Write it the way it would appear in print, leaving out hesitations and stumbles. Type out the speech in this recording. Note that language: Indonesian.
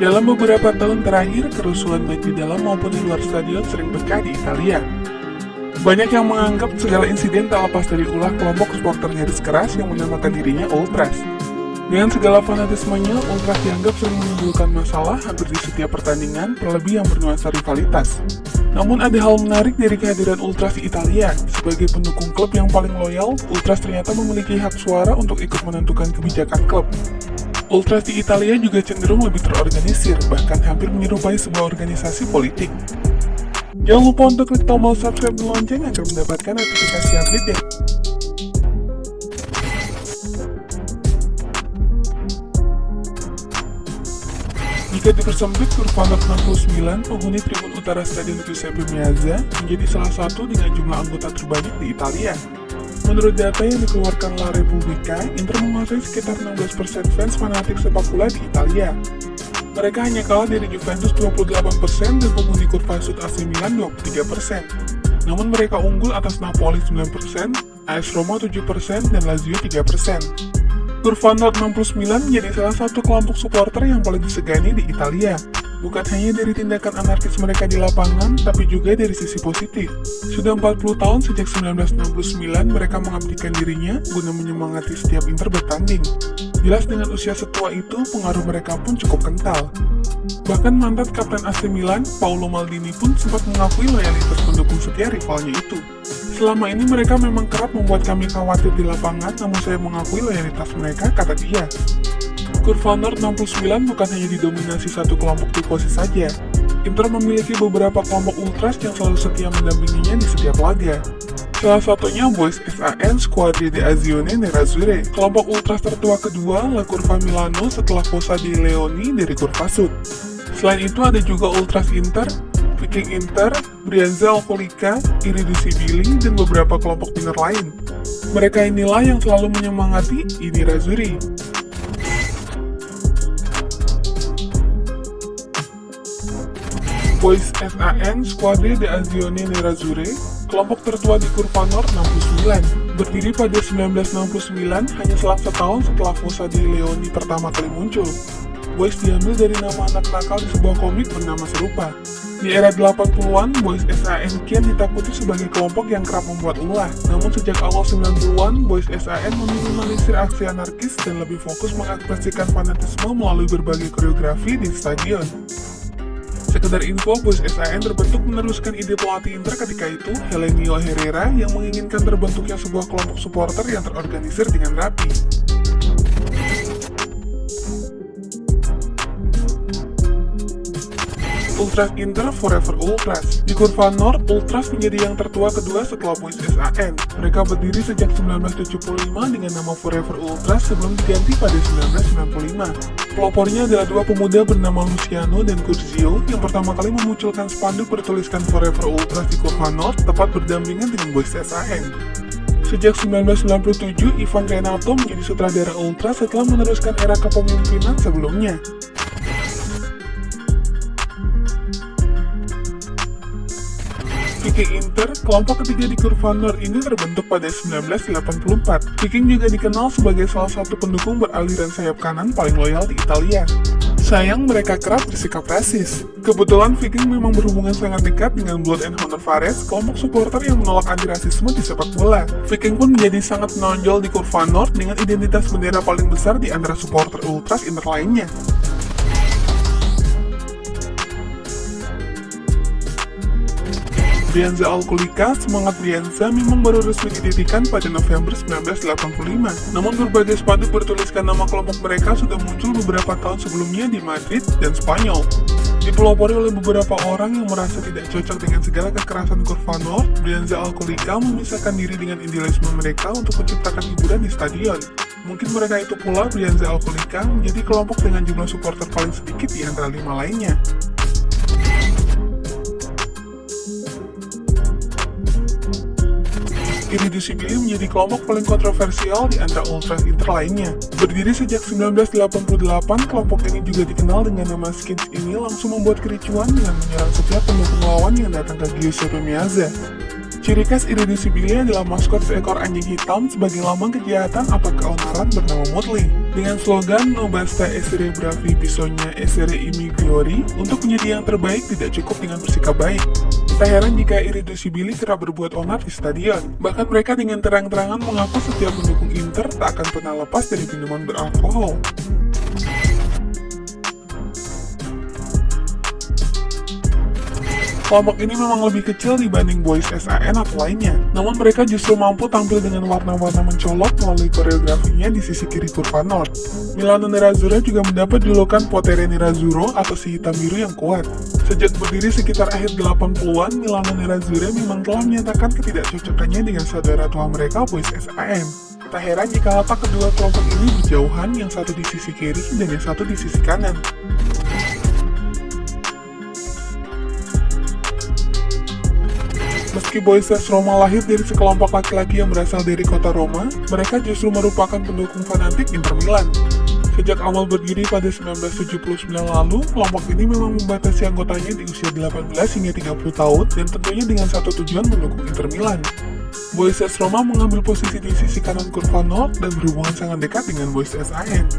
Dalam beberapa tahun terakhir, kerusuhan baik di dalam maupun di luar stadion sering pecah di Italia. Banyak yang menganggap segala insiden tak lepas dari ulah kelompok supporter garis keras yang menamakan dirinya Ultras. Dengan segala fanatismenya, Ultras dianggap sering menimbulkan masalah hampir di setiap pertandingan, terlebih yang bernuansa rivalitas. Namun ada hal menarik dari kehadiran Ultras di Italia. Sebagai pendukung klub yang paling loyal, Ultras ternyata memiliki hak suara untuk ikut menentukan kebijakan klub. Ultras di Italia juga cenderung lebih terorganisir, bahkan hampir menyerupai sebuah organisasi politik. Jangan lupa untuk klik tombol subscribe dan lonceng agar mendapatkan notifikasi update ya. Jika dipersempit, kurva 69, penghuni tribun utara Stadion Giuseppe Meazza menjadi salah satu dengan jumlah anggota terbanyak di Italia. Menurut data yang dikeluarkan La Repubblica, Inter menguasai sekitar 16% fans fanatik sepak bola di Italia. Mereka hanya kalah dari Juventus 28% dan penghuni kurva Sud AC Milan 23%. Namun mereka unggul atas Napoli 9%, AS Roma 7%, dan Lazio 3%. Kurva 69 menjadi salah satu kelompok supporter yang paling disegani di Italia. Bukan hanya dari tindakan anarkis mereka di lapangan, tapi juga dari sisi positif. Sudah 40 tahun sejak 1969 mereka mengabdikan dirinya guna menyemangati setiap Inter bertanding. Jelas dengan usia setua itu, pengaruh mereka pun cukup kental. Bahkan mantan kapten AC Milan, Paolo Maldini pun sempat mengakui loyalitas pendukung setia rivalnya itu. Selama ini mereka memang kerap membuat kami khawatir di lapangan, namun saya mengakui loyalitas mereka, kata dia. Kurva Nord 69 bukan hanya didominasi satu kelompok tifosi saja. Inter memiliki beberapa kelompok ultras yang selalu setia mendampinginya di setiap laga. Salah satunya Boys SAN Squadre di Azione Nerazzurre, kelompok ultras tertua kedua La Curva Milano setelah Fossa dei Leoni dari Curva Sud. Selain itu ada juga Ultras Inter, Viking Inter, Brianza Alcolica, Irreducibili, dan beberapa kelompok minor lain. Mereka inilah yang selalu menyemangati i Nerazzurri. Boys SAN Squadre di Azione Nerazzurre, kelompok tertua di Kurva Nord 69, berdiri pada 1969 hanya selang setahun setelah Fossa dei Leoni pertama kali muncul. Boys diambil dari nama anak nakal di sebuah komik bernama serupa. Di era 80-an, Boys SAN kian ditakuti sebagai kelompok yang kerap membuat ulah. Namun sejak awal 90-an, Boys SAN meminimalisir aksi anarkis dan lebih fokus mengekspresikan fanatisme melalui berbagai koreografi di stadion. Sekedar info, Boys SAN terbentuk meneruskan ide pelatih Inter ketika itu, Helenio Herrera, yang menginginkan terbentuknya sebuah kelompok supporter yang terorganisir dengan rapi. Ultras Inter Forever Ultras. Di Kurva Nord, Ultras menjadi yang tertua kedua setelah Boys SAN. Mereka berdiri sejak 1975 dengan nama Forever Ultras sebelum diganti pada 1995. Pelopornya adalah dua pemuda bernama Luciano dan Curzio yang pertama kali memunculkan spanduk bertuliskan Forever Ultras di Kurva Nord, tepat berdampingan dengan Boys SAN. Sejak 1997, Ivan Renato menjadi sutradara Ultras setelah meneruskan era kepemimpinan sebelumnya. Viking Inter, kelompok ketiga di Kurva Nord ini terbentuk pada 1984. Viking juga dikenal sebagai salah satu pendukung beraliran sayap kanan paling loyal di Italia. Sayang, mereka kerap bersikap rasis. Kebetulan Viking memang berhubungan sangat dekat dengan Blood and Honor Vares, kelompok supporter yang menolak anti-rasisme di sepak bola. Viking pun menjadi sangat menonjol di Kurva Nord dengan identitas bendera paling besar di antara supporter Ultras Inter lainnya. Brianza Alcolica, semangat Brianza memang baru resmi didirikan pada November 1985. Namun berbagai spanduk bertuliskan nama kelompok mereka sudah muncul beberapa tahun sebelumnya di Madrid dan Spanyol. Dipelopori oleh beberapa orang yang merasa tidak cocok dengan segala kekerasan Kurva Nord, Brianza Alcolica memisahkan diri dengan idealisme mereka untuk menciptakan hiburan di stadion. Mungkin mereka itu pula Brianza Alcolica menjadi kelompok dengan jumlah supporter paling sedikit di antara 5 lainnya. Irreducibili menjadi kelompok paling kontroversial di antara Ultras Inter lainnya. Berdiri sejak 1988, kelompok ini juga dikenal dengan nama Skins ini langsung membuat kericuan dengan menyerang setiap pendukung lawan yang datang ke Giuseppe Meazza. Ciri khas Irreducibili adalah maskot seekor anjing hitam sebagai lambang kejahatan atau keonaran bernama Muttley. Dengan slogan No basta essere bravi bisogna essere i migliori, untuk menjadi yang terbaik tidak cukup dengan bersikap baik. Tak heran jika Irreducibili kerap berbuat onar di stadion. Bahkan mereka dengan terang-terangan mengaku setiap pendukung Inter tak akan pernah lepas dari minuman beralkohol. Kelompok ini memang lebih kecil dibanding Boys SAN atau lainnya, namun mereka justru mampu tampil dengan warna-warna mencolok melalui koreografinya di sisi kiri kurva North. Milano Nerazzurra juga mendapat julukan Potere Nerazzurro atau si hitam biru yang kuat. Sejak berdiri sekitar akhir 80-an, Milano Nerazzurra memang telah menyatakan ketidakcocokannya dengan saudara tua mereka Boys SAN. Tak heran jika letak kedua kelompok ini berjauhan, yang satu di sisi kiri dan yang satu di sisi kanan. Meski Boys AS Roma lahir dari sekelompok laki-laki yang berasal dari kota Roma, mereka justru merupakan pendukung fanatik Inter Milan. Sejak awal berdiri pada 1979 lalu, kelompok ini memang membatasi anggotanya di usia 18 hingga 30 tahun dan tentunya dengan satu tujuan mendukung Inter Milan. Boys AS Roma mengambil posisi di sisi kanan kurva North dan berhubungan sangat dekat dengan Boys SAN.